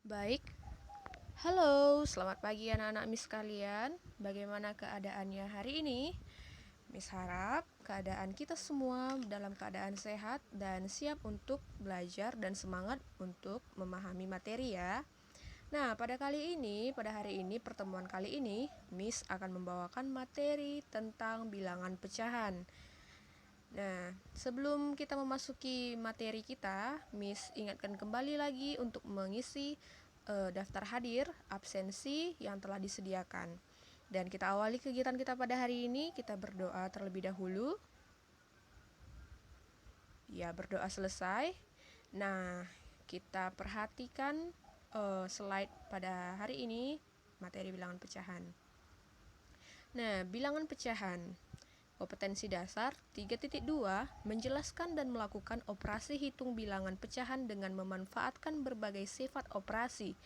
Baik, halo, selamat pagi anak-anak Miss sekalian. Bagaimana keadaannya hari ini? Miss harap keadaan kita semua dalam keadaan sehat dan siap untuk belajar dan semangat untuk memahami materi ya. Nah, pada hari ini, pertemuan kali ini, Miss akan membawakan materi tentang bilangan pecahan. Nah, sebelum kita memasuki materi kita, Miss ingatkan kembali lagi untuk mengisi daftar hadir, absensi yang telah disediakan. Dan kita awali kegiatan kita pada hari ini, kita berdoa terlebih dahulu. Ya, berdoa selesai. Nah, kita perhatikan slide pada hari ini, materi bilangan pecahan. Nah, bilangan pecahan. Kompetensi dasar 3.2 menjelaskan dan melakukan operasi hitung bilangan pecahan dengan memanfaatkan berbagai sifat operasi.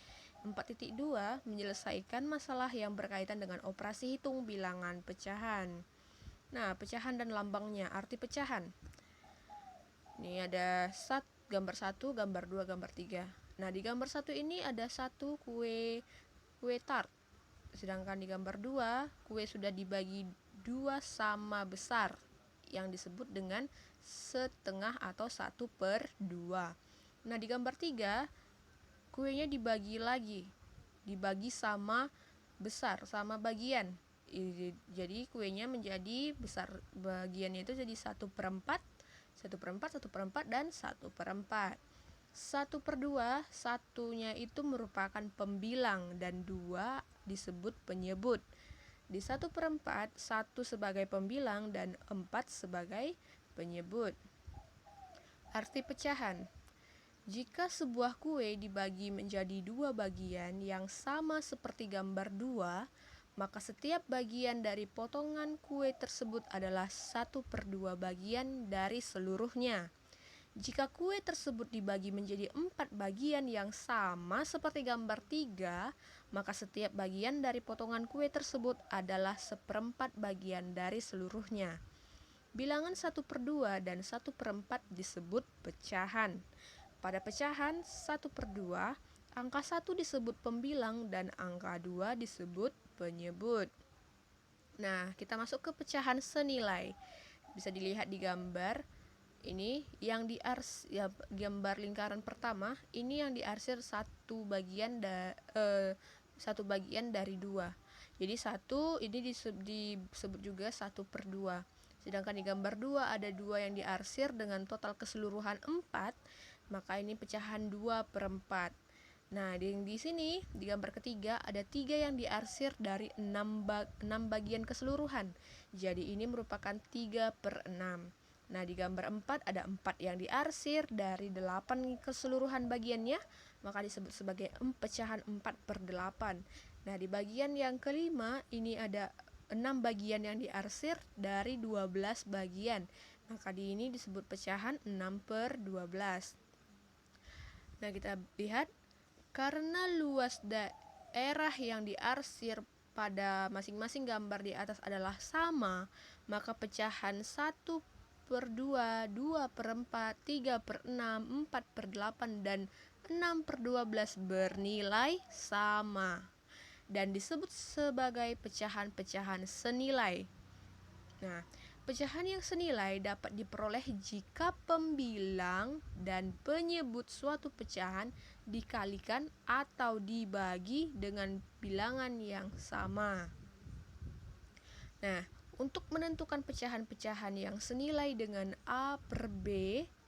4.2 menyelesaikan masalah yang berkaitan dengan operasi hitung bilangan pecahan. Nah, pecahan dan lambangnya, arti pecahan. Ini ada gambar 1, gambar 2, gambar 3. Nah, di gambar 1 ini ada satu kue tart. Sedangkan di gambar 2, kue sudah dibagi 2 sama besar yang disebut dengan setengah atau 1/2. Nah, di gambar 3, kuenya dibagi lagi, dibagi sama besar, sama bagian. Jadi kuenya menjadi besar, bagiannya itu jadi 1/4, 1/4, 1/4, dan 1/4. 1/2, satunya itu merupakan pembilang dan 2 disebut penyebut. Di 1/4, 1 sebagai pembilang dan 4 sebagai penyebut. Arti pecahan. Jika sebuah kue dibagi menjadi 2 bagian yang sama seperti gambar 2, maka setiap bagian dari potongan kue tersebut adalah 1/2 bagian dari seluruhnya. Jika kue tersebut dibagi menjadi 4 bagian yang sama seperti gambar 3, maka setiap bagian dari potongan kue tersebut adalah 1/4 bagian dari seluruhnya. Bilangan 1/2 dan 1/4 disebut pecahan. Pada pecahan 1/2, angka 1 disebut pembilang dan angka 2 disebut penyebut. Nah, kita masuk ke pecahan senilai. Bisa dilihat di gambar ini yang gambar lingkaran pertama ini yang diarsir satu bagian dari 2. Jadi 1 ini disebut juga 1/2. Sedangkan di gambar 2 ada 2 yang diarsir dengan total keseluruhan 4, maka ini pecahan 2/4. Nah, di sini di gambar ketiga ada 3 yang diarsir dari 6 bagian keseluruhan. Jadi ini merupakan 3/6. Nah, di gambar 4 ada 4 yang diarsir dari 8 keseluruhan bagiannya, maka disebut sebagai pecahan 4/8. Nah, di bagian yang kelima ini ada 6 bagian yang diarsir dari 12 bagian, maka di ini disebut pecahan 6/12. Nah, kita lihat karena luas daerah yang diarsir pada masing-masing gambar di atas adalah sama, maka pecahan 1/2, 2/4, 3/6, 4/8, dan 6/12 bernilai sama dan disebut sebagai pecahan-pecahan senilai. Nah, pecahan yang senilai dapat diperoleh jika pembilang dan penyebut suatu pecahan dikalikan atau dibagi dengan bilangan yang sama. Nah, untuk menentukan pecahan-pecahan yang senilai dengan A/B,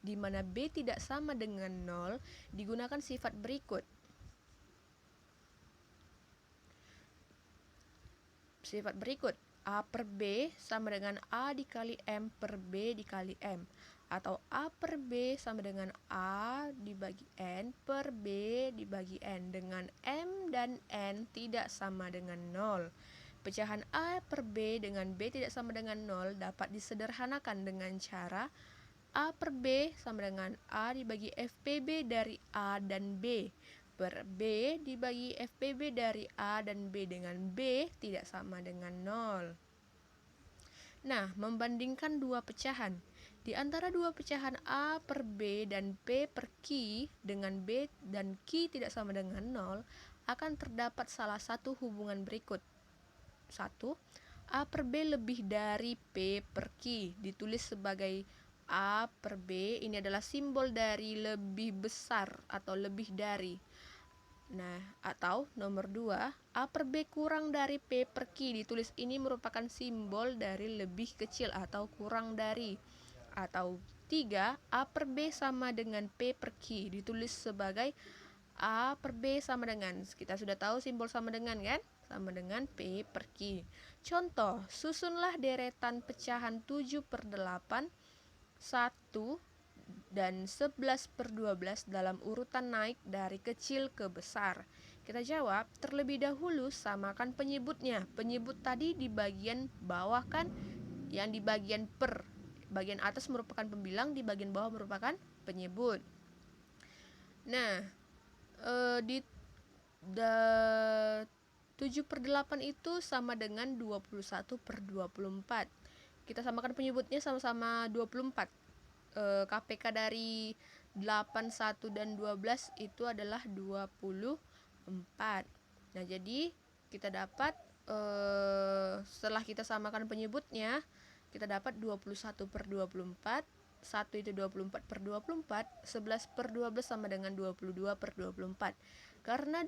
di mana B tidak sama dengan 0, digunakan sifat berikut. Sifat berikut, A/B sama dengan A dikali M per B dikali M, atau A/B sama dengan A dibagi N per B dibagi N, dengan M dan N tidak sama dengan 0. Pecahan A/B dengan B tidak sama dengan 0 dapat disederhanakan dengan cara A/B sama dengan A dibagi FPB dari A dan B per B dibagi FPB dari A dan B, dengan B tidak sama dengan 0. Nah, membandingkan dua pecahan. Di antara dua pecahan A per B dan P per Q dengan B dan Q tidak sama dengan 0, akan terdapat salah satu hubungan berikut. 1. A per B lebih dari P per Q, ditulis sebagai A per B. Ini adalah simbol dari lebih besar atau lebih dari. Nah, atau nomor 2, A per B kurang dari P per Q, ditulis ini merupakan simbol dari lebih kecil atau kurang dari. Atau 3, A per B sama dengan P per Q, ditulis sebagai A per B sama dengan, kita sudah tahu simbol sama dengan kan? Sama dengan P per Q. Contoh, susunlah deretan pecahan 7 per 8, 1, dan 11 per 12 dalam urutan naik dari kecil ke besar. Kita jawab, terlebih dahulu samakan penyebutnya. Penyebut tadi di bagian bawah kan, yang di bagian per. Bagian atas merupakan pembilang, di bagian bawah merupakan penyebut. Nah, di 7 per 8 itu sama dengan 21 per 24. Kita samakan penyebutnya sama-sama 24. KPK dari 8, 1, dan 12 itu adalah 24. Nah, jadi kita dapat setelah kita samakan penyebutnya, kita dapat 21 per 24, 1 itu 24 per 24, 11 per 12 sama dengan 22 per 24. Karena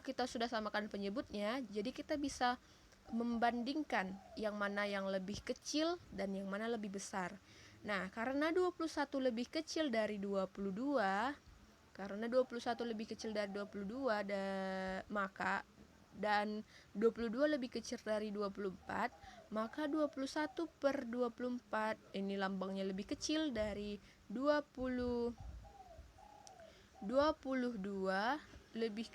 kita sudah samakan penyebutnya, jadi kita bisa membandingkan yang mana yang lebih kecil dan yang mana lebih besar. Nah, karena 21 lebih kecil dari 22, karena 21 lebih kecil dari 22 dan 22 lebih kecil dari 24, maka 21 per 24 ini lambangnya lebih kecil dari 22 lebih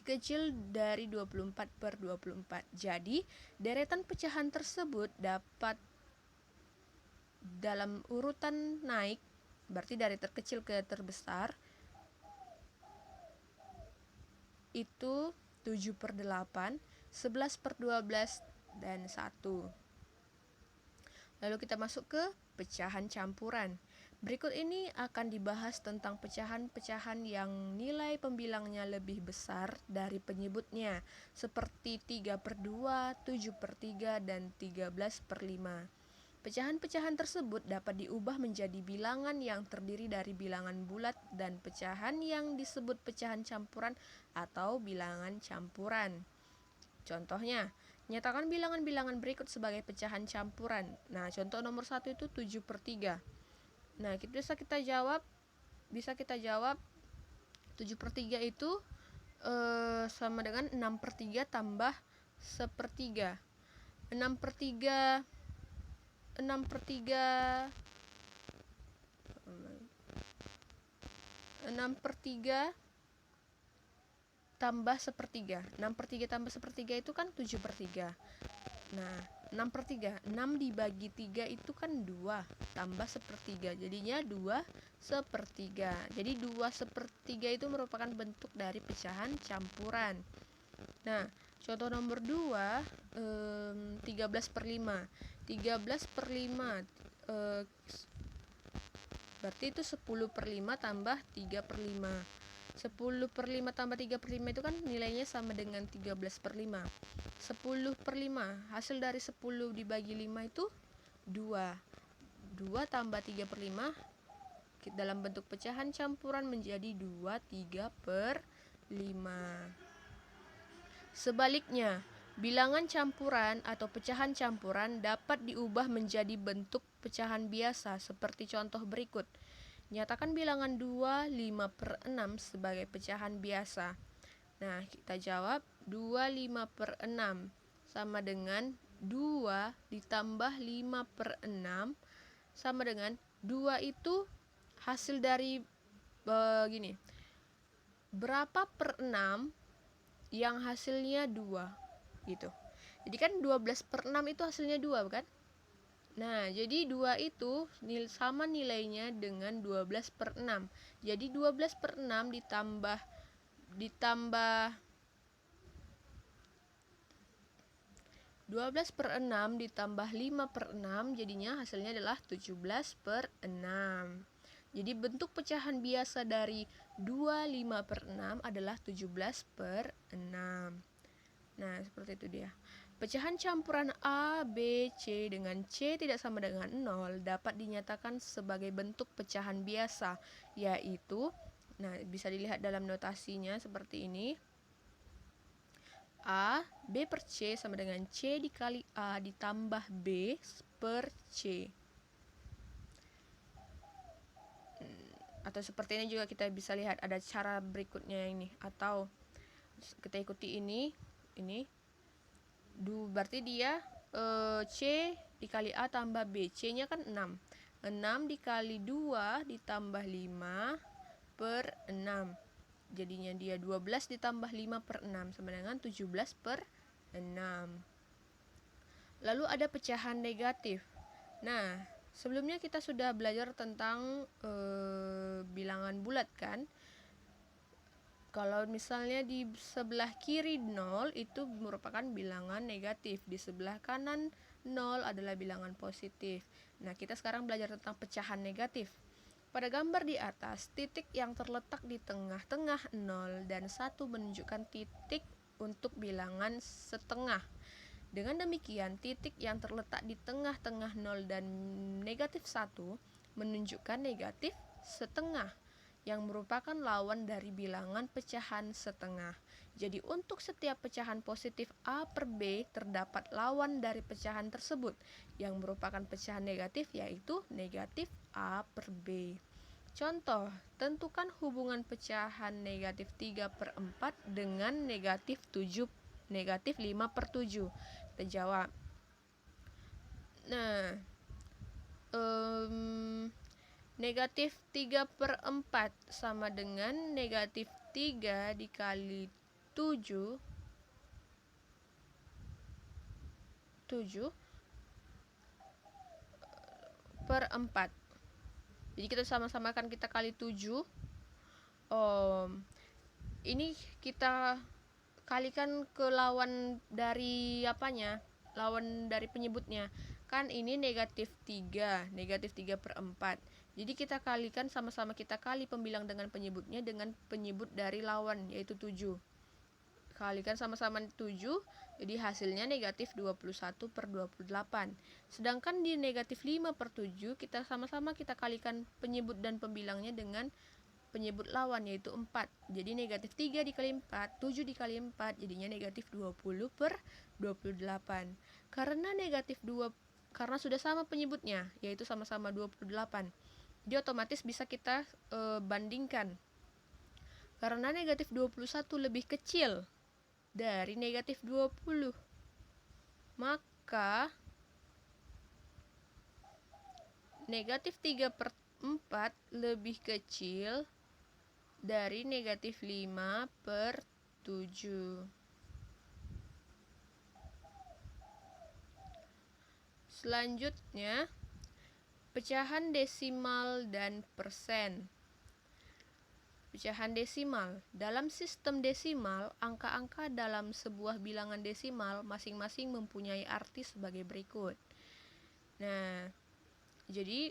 kecil dari 24 per 24. Jadi, deretan pecahan tersebut dapat dalam urutan naik, berarti dari terkecil ke terbesar, itu 7 per 8, 11 per 12, dan 1. Lalu kita masuk ke pecahan campuran. Berikut ini akan dibahas tentang pecahan-pecahan yang nilai pembilangnya lebih besar dari penyebutnya, seperti 3 per 2, 7 per 3, dan 13 per 5. Pecahan-pecahan tersebut dapat diubah menjadi bilangan yang terdiri dari bilangan bulat dan pecahan yang disebut pecahan campuran atau bilangan campuran. Contohnya, nyatakan bilangan-bilangan berikut sebagai pecahan campuran. Nah, contoh nomor 1 itu 7 per 3. Nah, bisa kita jawab 7 per 3 itu sama dengan 6 per 3 tambah sepertiga. 6 per 3 tambah sepertiga. 6 per 3 tambah sepertiga itu kan 7 per 3. Nah, 6 per 3, 6 dibagi 3 itu kan 2, tambah sepertiga, jadinya 2 sepertiga. Jadi 2 sepertiga itu merupakan bentuk dari pecahan campuran. Nah, contoh nomor 2, 13 per 5. 13 per 5, berarti itu 10 per 5 tambah 3 per 5. 10 per 5 tambah 3 per 5 itu kan nilainya sama dengan 13 per 5. 10 per 5, hasil dari 10 dibagi 5 itu 2. 2 tambah 3 per 5 dalam bentuk pecahan campuran menjadi 2, 3 per 5. Sebaliknya, bilangan campuran atau pecahan campuran dapat diubah menjadi bentuk pecahan biasa seperti contoh berikut. Nyatakan bilangan 2, 5 per 6 sebagai pecahan biasa. Nah, kita jawab 2, 5 per 6 sama dengan 2 ditambah 5 per 6 sama dengan 2 itu hasil dari begini. Berapa per 6 yang hasilnya 2 gitu. Jadi kan 12 per 6 itu hasilnya 2 kan? Nah, jadi 2 itu sama nilainya dengan 12 per 6. Jadi 12 per 6 ditambah 12 12/6 ditambah 5/6 jadinya hasilnya adalah 17/6. Jadi bentuk pecahan biasa dari 25/6 adalah 17/6. Nah, seperti itu dia. Pecahan campuran A, B, C dengan C tidak sama dengan 0 dapat dinyatakan sebagai bentuk pecahan biasa, yaitu, nah bisa dilihat dalam notasinya seperti ini. A, B per C sama dengan C dikali A ditambah B per C. Atau seperti ini juga kita bisa lihat ada cara berikutnya ini. Atau kita ikuti ini. Berarti dia C dikali A tambah B. C-nya kan 6. 6 dikali 2 ditambah 5 per 6. Jadinya dia 12 ditambah 5/6 sama dengan 17/6. Lalu ada pecahan negatif. Nah, sebelumnya kita sudah belajar tentang bilangan bulat kan. Kalau misalnya di sebelah kiri 0 itu merupakan bilangan negatif, di sebelah kanan 0 adalah bilangan positif. Nah, kita sekarang belajar tentang pecahan negatif. Pada gambar di atas, titik yang terletak di tengah-tengah 0 dan 1 menunjukkan titik untuk bilangan setengah. Dengan demikian, titik yang terletak di tengah-tengah 0 dan negatif 1 menunjukkan negatif setengah, yang merupakan lawan dari bilangan pecahan setengah. Jadi untuk setiap pecahan positif A per B terdapat lawan dari pecahan tersebut yang merupakan pecahan negatif, yaitu negatif A per B. Contoh, tentukan hubungan pecahan negatif 3/4 dengan negatif 5/7. Kita jawab. Nah, negatif 3/4 sama dengan negatif 3 dikali 7/4. Jadi kita sama-samakan, kita kali 7. Ini kita kalikan ke lawan dari apanya? Lawan dari penyebutnya. Kan ini negatif 3 per 4. Jadi kita kalikan, sama-sama kita kali pembilang dengan penyebutnya dengan penyebut dari lawan, yaitu 7. Kalikan sama-sama 7, jadi hasilnya negatif 21/28. Sedangkan di negatif 5/7, kita sama-sama kita kalikan penyebut dan pembilangnya dengan penyebut lawan, yaitu 4. Jadi negatif 3 dikali 4, 7 dikali 4, jadinya negatif 20/28. Karena sudah sama penyebutnya, yaitu sama-sama 28. Jadi otomatis bisa kita bandingkan. Karena negatif 21 lebih kecil dari negatif 20, maka negatif 3/4 lebih kecil dari negatif 5/7. Selanjutnya, pecahan desimal dan persen. Pecahan desimal. Dalam sistem desimal, angka-angka dalam sebuah bilangan desimal masing-masing mempunyai arti sebagai berikut. Nah, jadi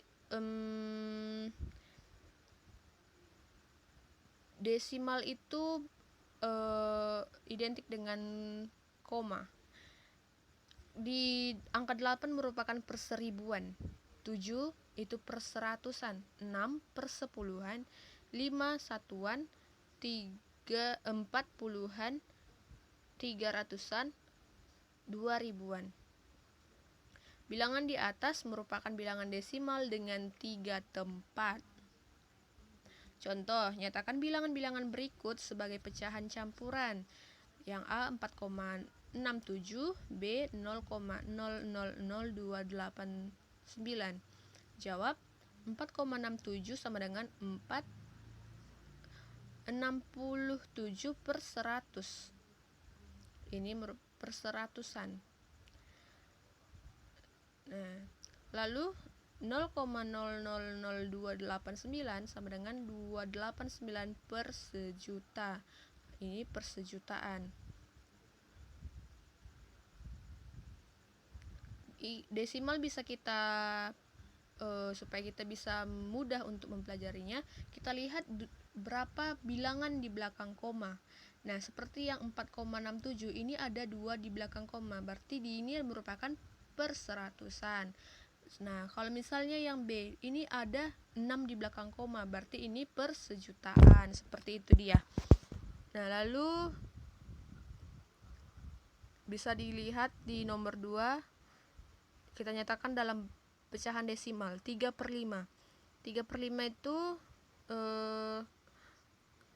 desimal itu identik dengan koma. Di angka 8 merupakan perseribuan, 7 itu perseratusan, 6 persepuluhan, 5 satuan, 3 4 puluhan, 300-an, 2000-an. Bilangan di atas merupakan bilangan desimal dengan 3 tempat. Contoh, nyatakan bilangan-bilangan berikut sebagai pecahan campuran. Yang A 4,67, B 0,000289. Jawab, 4,67 sama dengan 4,67/100. Ini perseratusan. Nah, lalu 0,000289 sama dengan 289 per sejuta. Ini persejutaan. desimal bisa kita supaya kita bisa mudah untuk mempelajarinya, kita lihat berapa bilangan di belakang koma. Nah, seperti yang 4,67 ini ada 2 di belakang koma, berarti ini merupakan perseratusan. Nah, kalau misalnya yang B ini ada 6 di belakang koma, berarti ini persejutaan. Seperti itu dia. Nah, lalu bisa dilihat di nomor 2, kita nyatakan dalam pecahan desimal 3/5. 3/5 itu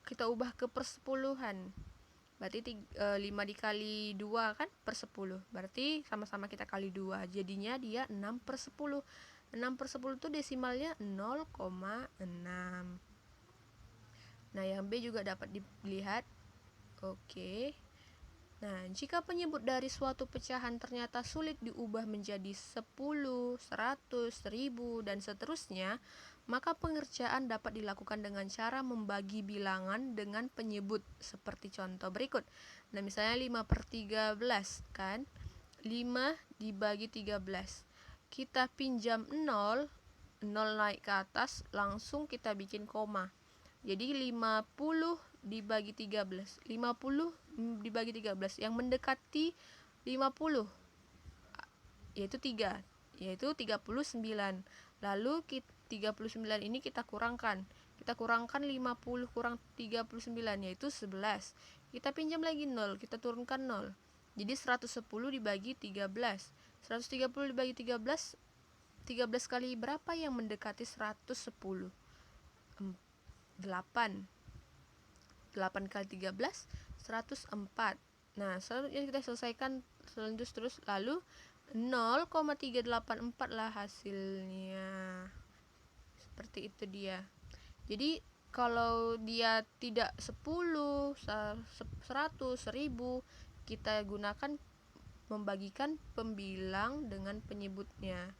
kita ubah ke persepuluhan. Berarti 5 dikali 2 kan per 10. Berarti sama-sama kita kali 2. Jadinya dia 6/10. 6/10 itu desimalnya 0,6. Nah, yang B juga dapat dilihat. Oke. Nah, jika penyebut dari suatu pecahan ternyata sulit diubah menjadi 10, 100, 1000, dan seterusnya, maka pengerjaan dapat dilakukan dengan cara membagi bilangan dengan penyebut, seperti contoh berikut. Nah, misalnya 5/13, kan? 5 dibagi 13. Kita pinjam 0, 0 naik ke atas, langsung kita bikin koma. Jadi 50 dibagi 13. 50 dibagi 13 yang mendekati 50 yaitu 3, yaitu 39. Lalu 39 ini kita kurangkan. Kita kurangkan 50 kurang 39 yaitu 11. Kita pinjam lagi 0, kita turunkan 0. Jadi 110 dibagi 13. 130 dibagi 13, 13 kali berapa yang mendekati 110? 8. 8 kali 13, 104. Nah, selanjutnya kita selesaikan terus. Lalu 0,384 lah hasilnya. Seperti itu dia. Jadi kalau dia tidak 10, 100, 1000, kita gunakan membagikan pembilang dengan penyebutnya.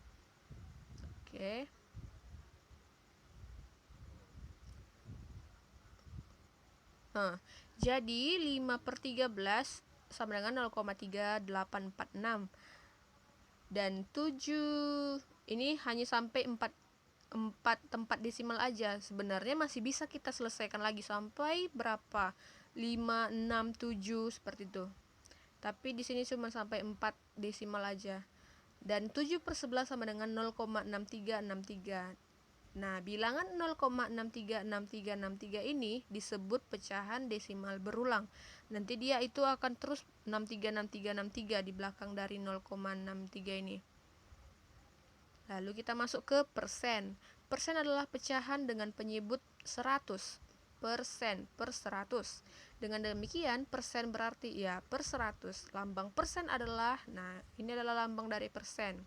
Oke. Nah, jadi 5/13 sama dengan 0,3846. Dan 7 ini hanya sampai 4 tempat desimal aja. Sebenarnya masih bisa kita selesaikan lagi sampai berapa? 5, 6, 7 seperti itu. Tapi di sini cuma sampai 4 desimal aja. Dan 7/11 sama dengan 0,6363. Nah, bilangan 0,636363 ini disebut pecahan desimal berulang. Nanti dia itu akan terus 636363 di belakang dari 0,63 ini. Lalu kita masuk ke persen. Persen adalah pecahan dengan penyebut 100. Persen per 100. Dengan demikian, persen berarti ya per 100. Lambang persen adalah, nah ini adalah lambang dari persen.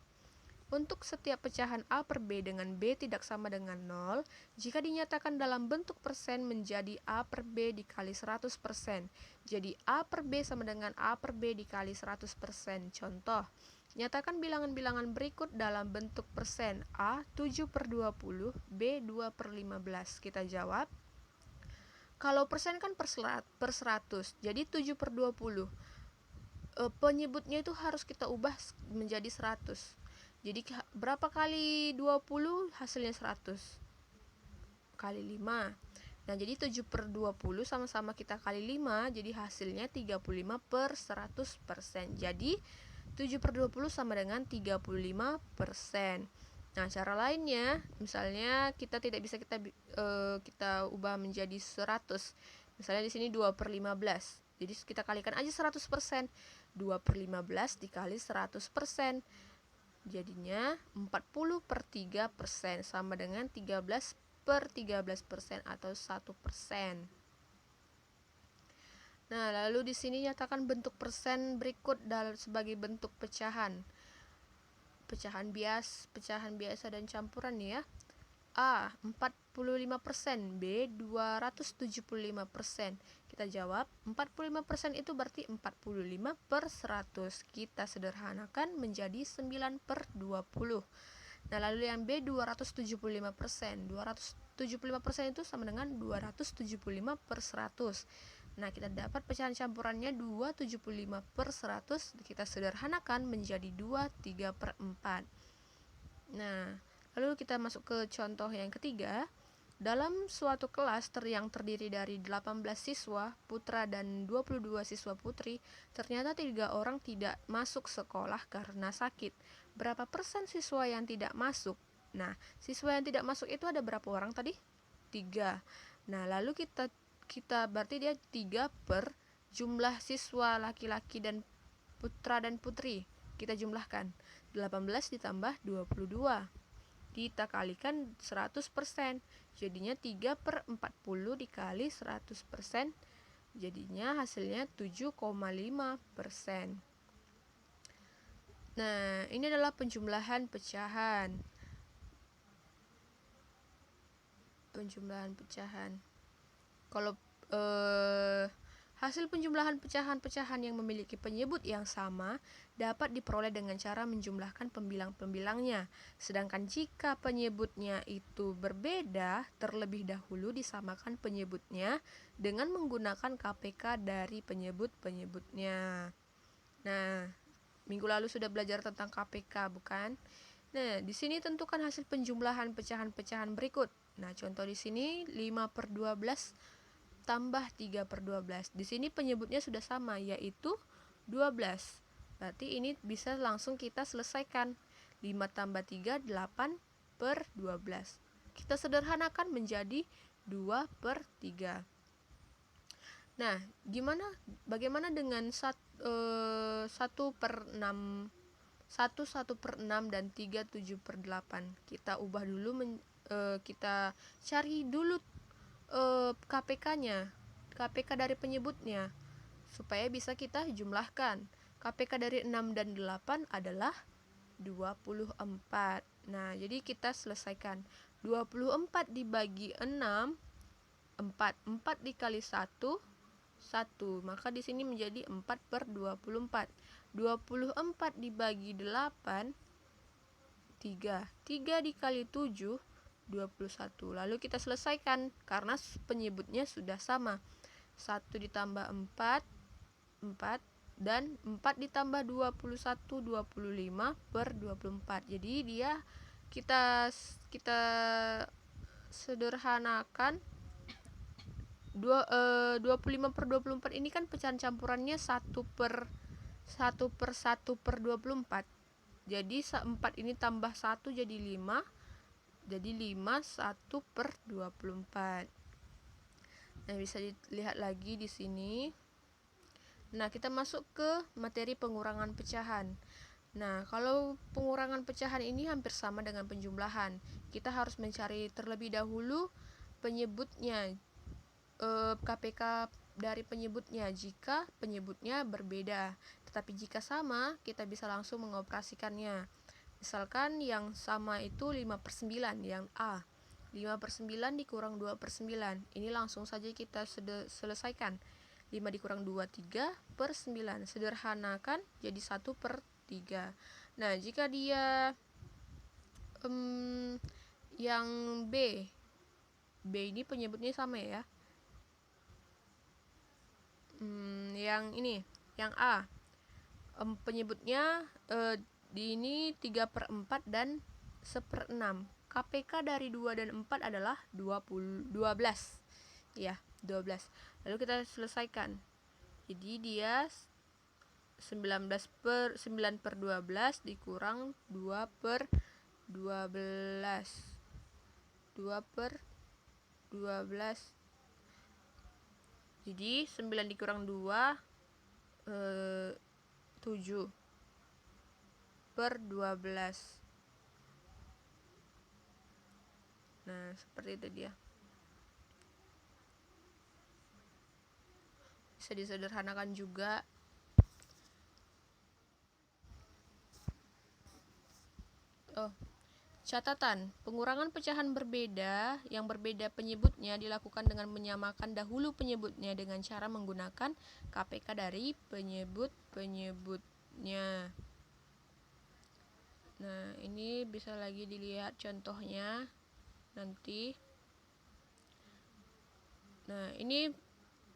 Untuk setiap pecahan A per B dengan B tidak sama dengan 0, jika dinyatakan dalam bentuk persen menjadi A per B dikali 100%. Jadi A per B sama dengan A per B dikali 100%. Contoh, nyatakan bilangan-bilangan berikut dalam bentuk persen. A 7/20, B 2/15. Kita jawab. Kalau persen kan per 100, jadi 7/20. Penyebutnya itu harus kita ubah menjadi 100. Jadi berapa kali 20? Hasilnya 100 kali 5. Nah, jadi 7/20 sama-sama kita kali 5, jadi hasilnya 35/100%. Jadi 7/20 sama dengan 35%. Nah, cara lainnya, misalnya kita tidak bisa kita ubah menjadi 100. Misalnya di sini 2/15. Jadi kita kalikan aja 100%. 2/15 dikali 100%. Jadinya 40/3% sama dengan 13/13% atau 1%. Nah, lalu di sini nyatakan bentuk persen berikut sebagai bentuk pecahan. Pecahan biasa dan campuran nih ya. A 45%, B 275%. Kita jawab 45% itu berarti 45/100. Kita sederhanakan menjadi 9/20. Nah, lalu yang B 275%. 275% itu sama dengan 275/100. Nah, kita dapat pecahan campurannya 275/100. Kita sederhanakan menjadi 23/4. Nah, lalu kita masuk ke contoh yang ketiga. Dalam suatu kelas yang terdiri dari 18 siswa putra dan 22 siswa putri, ternyata 3 orang tidak masuk sekolah karena sakit. Berapa persen siswa yang tidak masuk? Nah, siswa yang tidak masuk itu ada berapa orang tadi? 3. Nah, lalu kita berarti dia 3 per jumlah siswa laki-laki dan putra dan putri. Kita jumlahkan 18 ditambah 22, kita kalikan 100%, jadinya 3/40 dikali 100%, jadinya hasilnya 7,5%. Nah, ini adalah penjumlahan pecahan. Kalau hasil penjumlahan pecahan-pecahan yang memiliki penyebut yang sama dapat diperoleh dengan cara menjumlahkan pembilang-pembilangnya. Sedangkan jika penyebutnya itu berbeda, terlebih dahulu disamakan penyebutnya dengan menggunakan KPK dari penyebut-penyebutnya. Nah, minggu lalu sudah belajar tentang KPK, bukan? Nah, di sini tentukan hasil penjumlahan pecahan-pecahan berikut. Nah, contoh di sini 5/12 tambah 3/12. Di sini penyebutnya sudah sama, yaitu 12. Berarti ini bisa langsung kita selesaikan. 5 tambah 3, 8/12. Kita sederhanakan menjadi 2/3. Nah, bagaimana dengan 1/6, 1/6 dan 3/7/8? Kita ubah dulu, kita cari dulu KPK-nya, KPK dari penyebutnya, supaya bisa kita jumlahkan. KPK dari 6 dan 8 adalah 24. Nah, jadi kita selesaikan. 24 dibagi 6, 4. 4 dikali 1, 1. Maka di sini menjadi 4/24. 24 dibagi 8, 3. 3 dikali 7, 21. Lalu kita selesaikan karena penyebutnya sudah sama. 1 ditambah 4, 4, dan 4 ditambah 21, 25/24. Jadi dia kita sederhanakan 25/24 ini kan pecahan campurannya 1/1/1/24. Jadi 4 ini tambah 1 jadi 5. Jadi 5 1/24. Nah, bisa dilihat lagi di sini. Nah, kita masuk ke materi pengurangan pecahan. Nah, kalau pengurangan pecahan ini hampir sama dengan penjumlahan. Kita harus mencari terlebih dahulu penyebutnya, KPK dari penyebutnya jika penyebutnya berbeda. Tetapi jika sama, kita bisa langsung mengoperasikannya. Misalkan yang sama itu 5/9, yang A. 5/9 dikurang 2/9. Ini langsung saja kita selesaikan. 5 dikurang 2, 3/9. Sederhanakan jadi 1/3. Nah, jika dia yang B ini penyebutnya sama ya. Yang ini, yang A, penyebutnya di ini 3/4 dan 1/6. KPK dari 2 dan 4 adalah 12. Ya, 12. Lalu kita selesaikan. Jadi dia 9/12 dikurang 2/12. 2/12. Jadi 9 dikurang 2, 7/12. Nah, seperti itu dia. Bisa disederhanakan juga. Catatan, pengurangan pecahan berbeda yang berbeda penyebutnya dilakukan dengan menyamakan dahulu penyebutnya dengan cara menggunakan KPK dari penyebut-penyebutnya. Nah, ini bisa lagi dilihat contohnya nanti. Nah, ini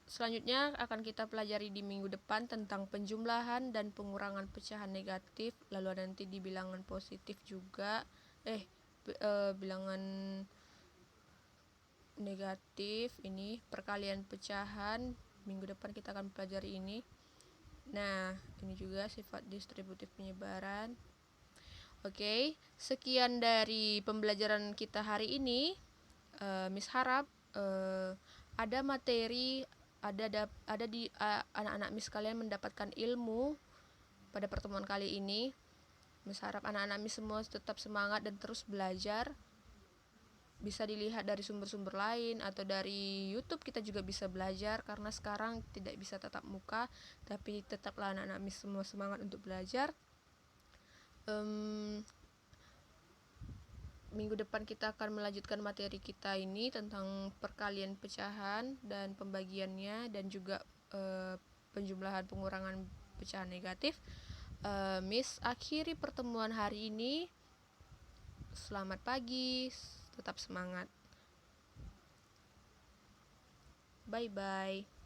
selanjutnya akan kita pelajari di minggu depan tentang penjumlahan dan pengurangan pecahan negatif, lalu nanti di bilangan positif juga, bilangan negatif, ini perkalian pecahan. Minggu depan kita akan pelajari ini. Nah, ini juga sifat distributif penyebaran. Oke, sekian dari pembelajaran kita hari ini. Miss harap ada materi, ada di anak-anak Miss kalian mendapatkan ilmu pada pertemuan kali ini. Miss harap anak-anak Miss semua tetap semangat dan terus belajar. Bisa dilihat dari sumber-sumber lain atau dari YouTube kita juga bisa belajar, karena sekarang tidak bisa tatap muka, tapi tetaplah anak-anak Miss semua semangat untuk belajar. Minggu depan kita akan melanjutkan materi kita ini tentang perkalian pecahan dan pembagiannya, dan juga penjumlahan pengurangan pecahan negatif. Miss akhiri pertemuan hari ini. Selamat pagi, tetap semangat. Bye-bye.